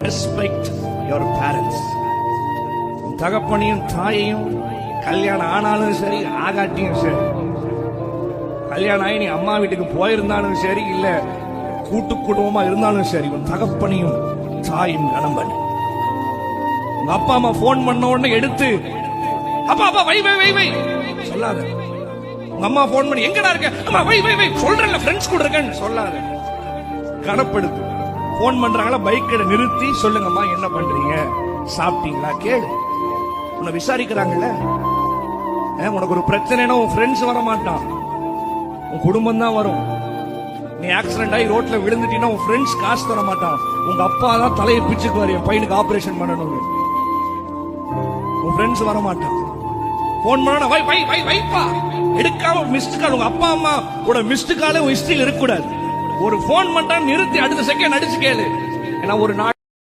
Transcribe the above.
Respect your parents. தகப்பனையும் தாயையும் கல்யாணம் ஆனாலும் சரி ஆகாட்டியும் சரி, கல்யாணம் ஆகி நீ அம்மா வீட்டுக்கு போயிருந்தாலும் சரி, இல்ல கூட்டு குடும்பமா இருந்தாலும் சரி, உன் தகப்பனையும் தாயும் கனம் பண்ணி. உங்க அப்பா அம்மா போன் பண்ண உடனே எடுத்து அப்பா அப்பா வை வை வை வை சொல்லாத. உங்க அம்மா போன் பண்ணி எங்கடா இருக்க, அம்மா வை வை வை சொல்றேன்ல ஃப்ரெண்ட்ஸ் கூட இருக்கேன்னு சொல்லாத. கனப்படுத்து. போன் பண்றாங்களா பைக்கை நிறுத்தி சொல்லுங்கம்மா என்ன பண்றீங்க, சாப்பிட்டீங்களா கேளு. உன்னை விசாரிக்கிறாங்கல்ல. உனக்கு ஒரு பிரச்சனைனா உன் ஃப்ரெண்ட்ஸ் வர மாட்டான், உன் குடும்பம் தான் வரும். நீ ஆக்சிடென்ட் ஆகி ரோட்ல விழுந்துட்டீங்கன்னா உன் ஃப்ரெண்ட்ஸ் காசு தர மாட்டான், உங்க அப்பா தான் தலையை பிச்சுக்குவாரு என் பையனுக்கு ஆபரேஷன் பண்ணணும். உன் ஃப்ரெண்ட்ஸ் வர மாட்டான். போன் பண்ணா வை வை வை வைப்பா எடுக்காம மிஸ்டு கால். உங்க அப்பா அம்மா கூட மிஸ்டு காலே உன் ஹிஸ்டரியில் இருக்க கூடாது. ஒரு போன் பண்ணா நிறுத்தி அடுத்த செகண்ட் அடிச்சு கேளு. ஏன்னா ஒரு நாள்